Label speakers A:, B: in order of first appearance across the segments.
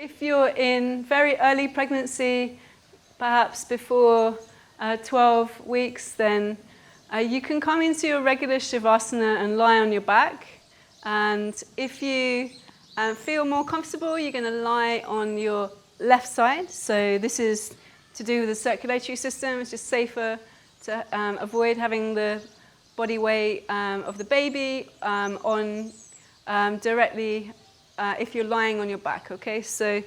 A: If you're in very early pregnancy, perhaps before 12 weeks, then you can come into your regular Shavasana and lie on your back. And if you feel more comfortable, you're going to lie on your left side. So this is to do with the circulatory system. It's just safer to avoid having the body weight of the baby on directly if you're lying on your back, okay? So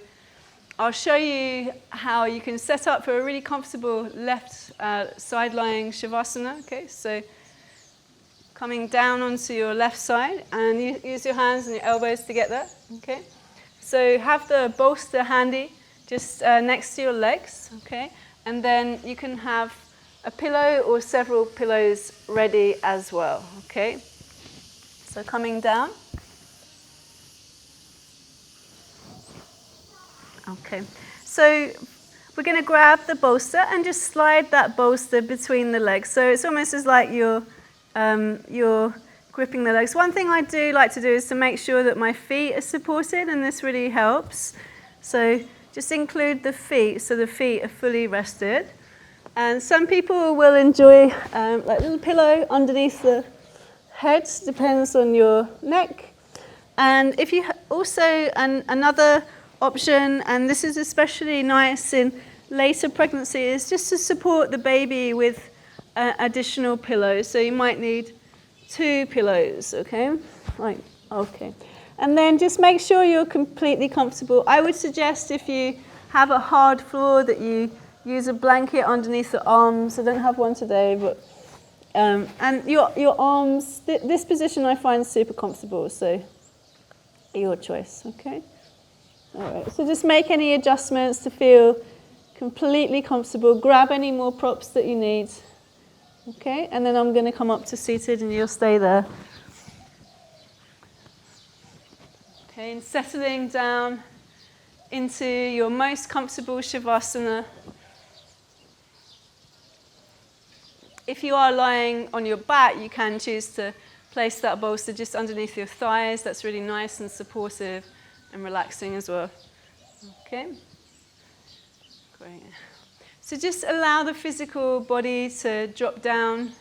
A: I'll show you how you can set up for a really comfortable left side lying Shavasana, okay? So coming down onto your left side, and you use your hands and your elbows to get there, okay? So have the bolster handy just next to your legs, okay? And then you can have a pillow or several pillows ready as well, okay? So coming down. Okay, so we're going to grab the bolster and just slide that bolster between the legs. So it's almost as like you're gripping the legs. One thing I do like to do is to make sure that my feet are supported, and this really helps. So just include the feet so the feet are fully rested. And some people will enjoy like a little pillow underneath the head, depends on your neck. And if you also, another option, and this is especially nice in later pregnancy, is just to support the baby with additional pillows. So you might need 2 pillows, okay? Right, okay. And then just make sure you're completely comfortable. I would suggest if you have a hard floor that you use a blanket underneath the arms. I don't have one today, but and your arms, this position I find super comfortable, so your choice, okay? All right, so just make any adjustments to feel completely comfortable. Grab any more props that you need, okay? And then I'm going to come up to seated and you'll stay there. Okay, and settling down into your most comfortable Shavasana. If you are lying on your back, you can choose to place that bolster just underneath your thighs. That's really nice and supportive and relaxing as well. Okay? Great. So just allow the physical body to drop down.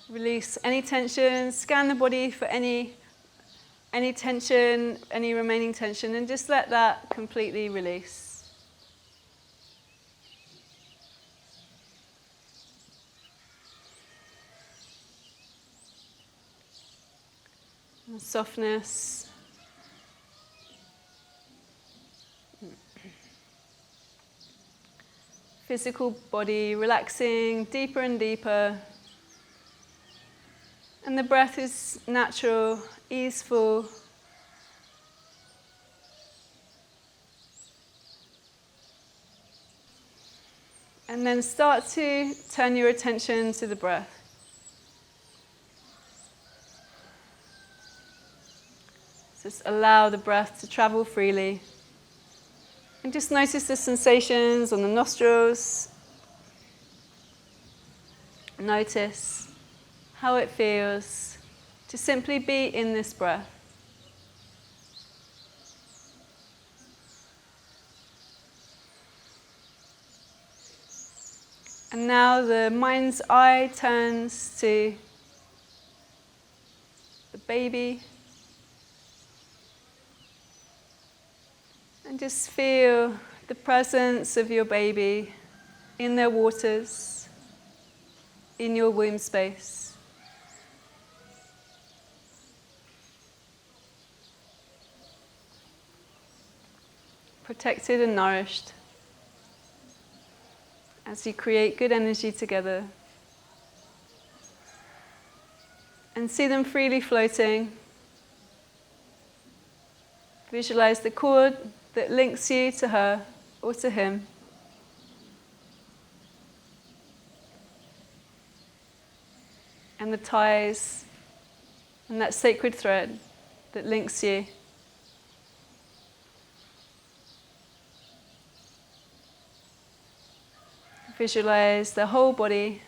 A: Release any tension. Scan the body for any tension, any remaining tension, and just let that completely release. And softness. Physical body relaxing deeper and deeper. And the breath is natural, easeful. And then start to turn your attention to the breath. Just allow the breath to travel freely. And just notice the sensations on the nostrils. Notice how it feels to simply be in this breath. And now the mind's eye turns to the baby. And just feel the presence of your baby in their waters, in your womb space. Protected and nourished as you create good energy together. And see them freely floating. Visualize the cord that links you to her or to him. And the ties and that sacred thread that links you. Visualize the whole body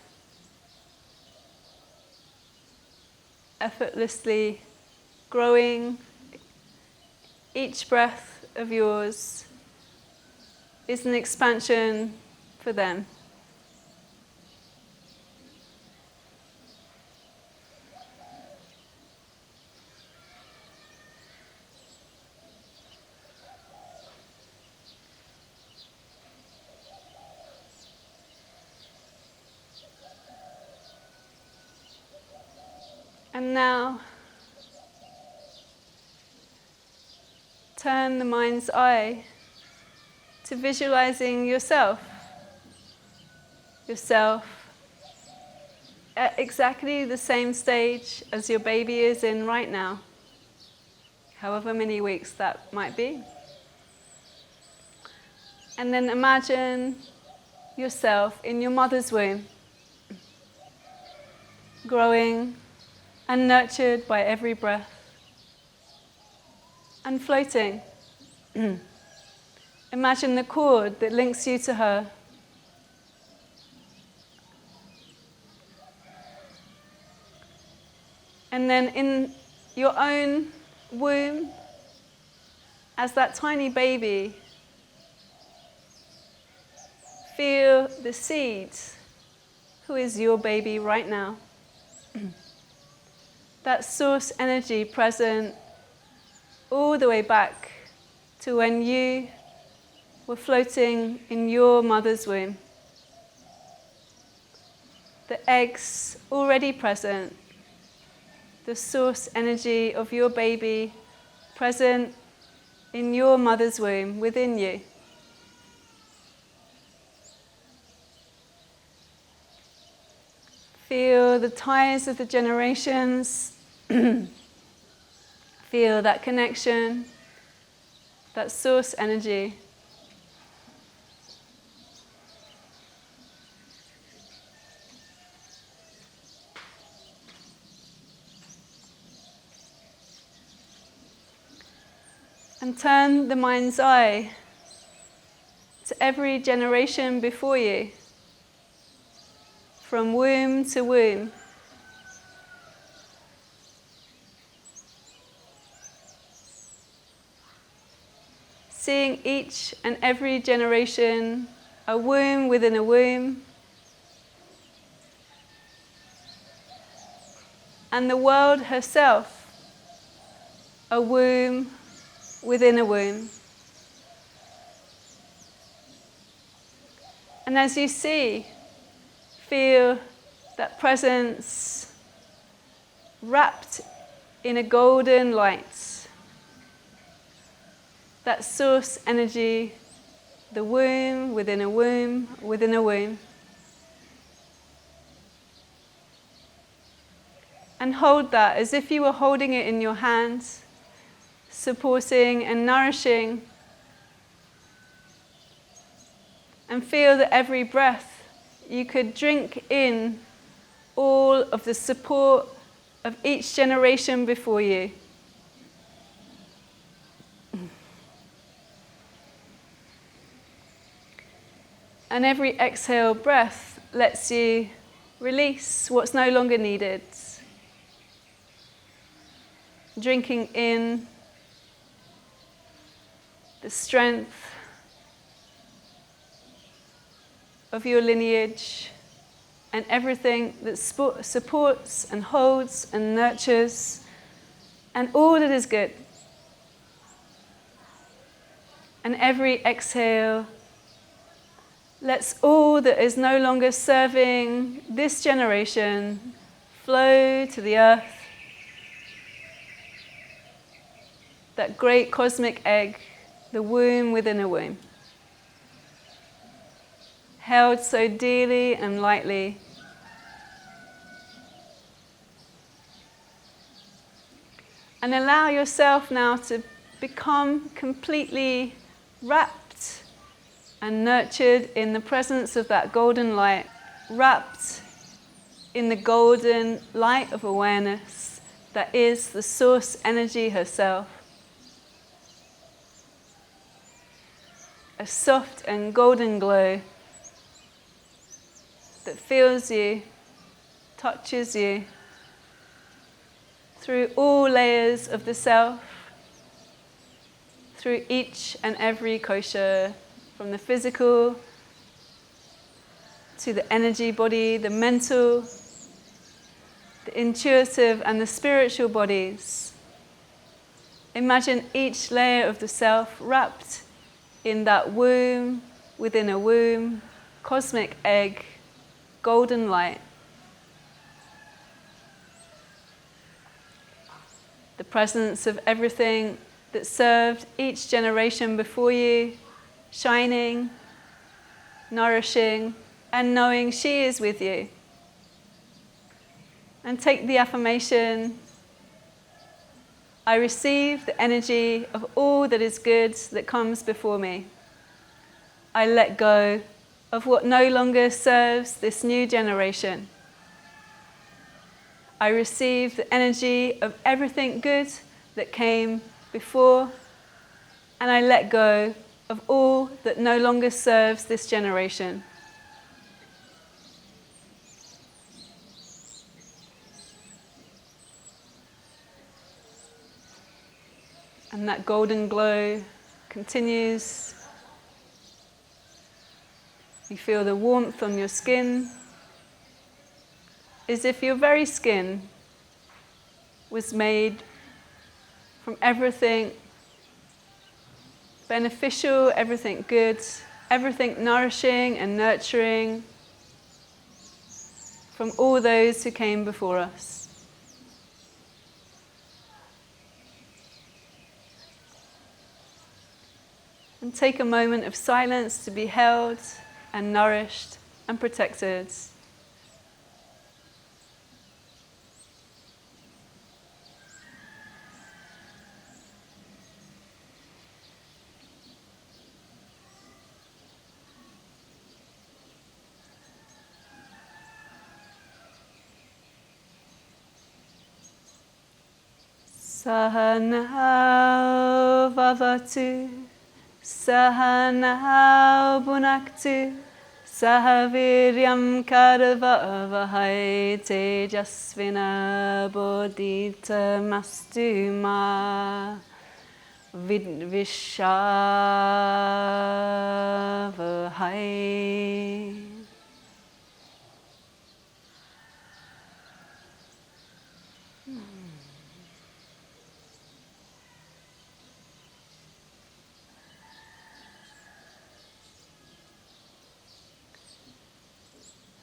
A: effortlessly growing, each breath of yours is an expansion for them. And now, turn the mind's eye to visualizing yourself at exactly the same stage as your baby is in right now, however many weeks that might be. And then imagine yourself in your mother's womb, growing and nurtured by every breath, and floating. Imagine the cord that links you to her. And then in your own womb, as that tiny baby, feel the seed who is your baby right now. That source energy present all the way back to when you were floating in your mother's womb. The eggs already present, the source energy of your baby present in your mother's womb within you. Feel the ties of the generations. Feel that connection, that source energy. And turn the mind's eye to every generation before you, from womb to womb. Seeing each and every generation a womb within a womb, and the world herself a womb within a womb. And as you see, feel that presence wrapped in a golden light. That source energy, the womb within a womb within a womb. And hold that as if you were holding it in your hands, supporting and nourishing. And feel that every breath you could drink in all of the support of each generation before you. And every exhale breath lets you release what's no longer needed. Drinking in the strength of your lineage and everything that supports and holds and nurtures and all that is good. And every exhale lets all that is no longer serving this generation flow to the earth. That great cosmic egg, the womb within a womb. Held so dearly and lightly. And allow yourself now to become completely wrapped and nurtured in the presence of that golden light, wrapped in the golden light of awareness that is the source energy herself. A soft and golden glow that fills you, touches you through all layers of the self, through each and every kosha, from the physical to the energy body, the mental, the intuitive and the spiritual bodies. Imagine each layer of the self wrapped in that womb, within a womb, cosmic egg, golden light. The presence of everything that served each generation before you, shining, nourishing, and knowing she is with you. And take the affirmation, I receive the energy of all that is good that comes before me. I let go of what no longer serves this new generation. I receive the energy of everything good that came before, and I let go of all that no longer serves this generation. And that golden glow continues. You feel the warmth on your skin, as if your very skin was made from everything beneficial, everything good, everything nourishing and nurturing from all those who came before us. And take a moment of silence to be held and nourished and protected. Sahanau vavatu, sahanau bhunaktu, sahaviryam karavavahai tejasvina bodhitamastu ma vidvishavahai.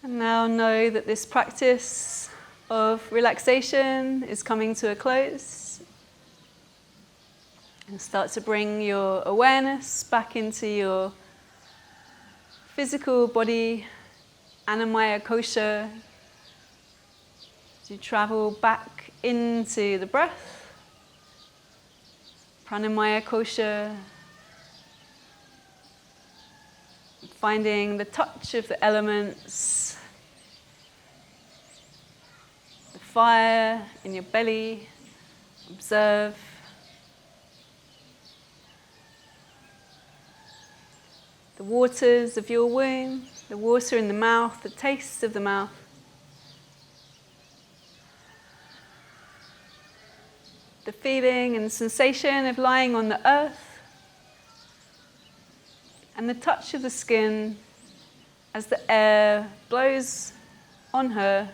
A: And now know that this practice of relaxation is coming to a close. And start to bring your awareness back into your physical body, Annamaya Kosha. As you travel back into the breath, Pranamaya Kosha. Finding the touch of the elements, the fire in your belly, observe. The waters of your womb, the water in the mouth, the taste of the mouth. The feeling and sensation of lying on the earth. And the touch of the skin as the air blows on her.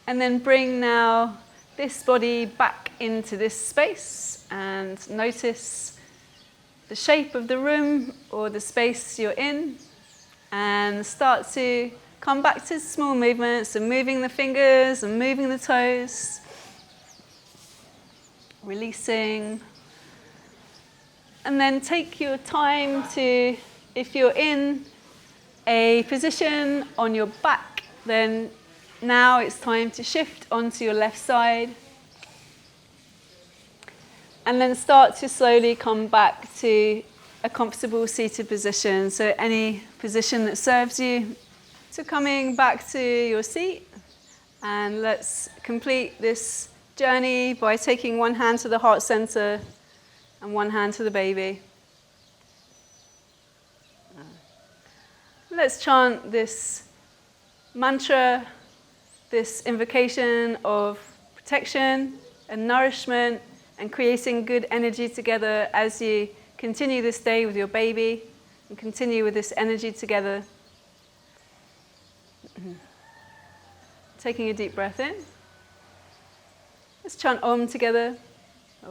A: And then bring now this body back into this space and notice the shape of the room or the space you're in. And start to come back to small movements and moving the fingers and moving the toes. Releasing. And then take your time to, if you're in a position on your back, then now it's time to shift onto your left side. And then start to slowly come back to a comfortable seated position. So any position that serves you. So coming back to your seat. And let's complete this journey by taking one hand to the heart center and one hand to the baby. Let's chant this mantra, this invocation of protection and nourishment and creating good energy together as you continue this day with your baby and continue with this energy together. Taking a deep breath in. Let's chant Om together. Om.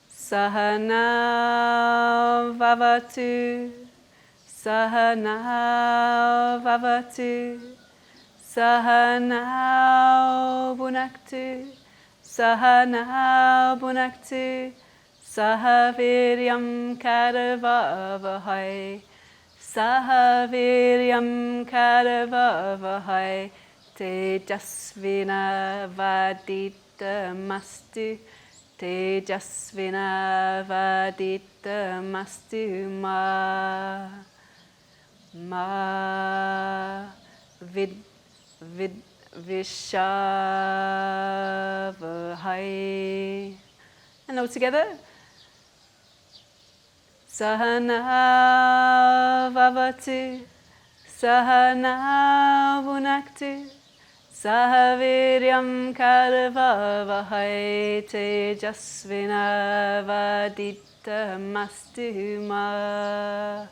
A: Sahana Vavatu. Sahana Vavatu. Sahana Bhunaktu. Sahana Bhunaktu. Sahaviryam Karavavahai. Sahaviryam Karavavahai. Tejasvina Vaditamastu. Tejasvina Vaditamastu ma vishavahai. And all together. Sahana Vavatu. Sahana Bhunaktu. Sahaviryam Karavavahai. Tejasvina Vaditamastu ma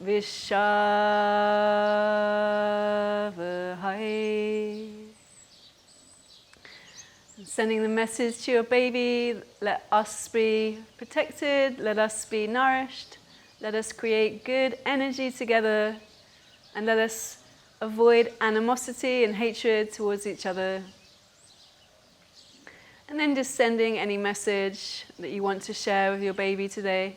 A: vishavahai. Sending the message to your baby, let us be protected, let us be nourished, let us create good energy together, and let us avoid animosity and hatred towards each other. And then just sending any message that you want to share with your baby today.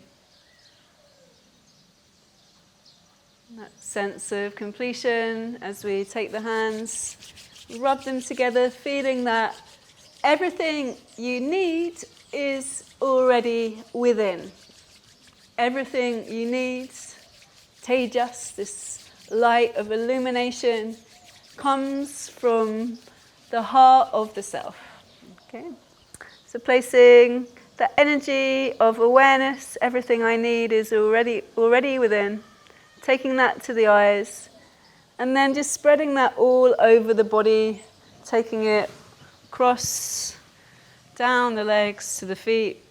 A: That sense of completion as we take the hands, rub them together, feeling that everything you need is already within. Everything you need, Tejas, this light of illumination, comes from the heart of the self. Okay? So placing the energy of awareness, everything I need is already within. Taking that to the eyes, and then just spreading that all over the body, taking it across, down the legs to the feet.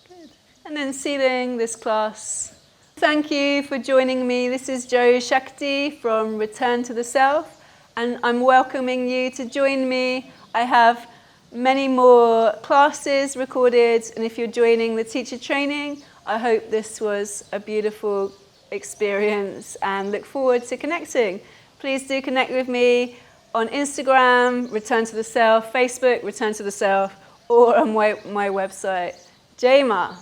A: Good. And then sealing this class. Thank you for joining me. This is Jo Shakti from Return to the Self, and I'm welcoming you to join me. I have many more classes recorded, and if you're joining the teacher training, I hope this was a beautiful experience and look forward to connecting. Please do connect with me on Instagram, Return to the Self, Facebook, Return to the Self, or on my website, Jma.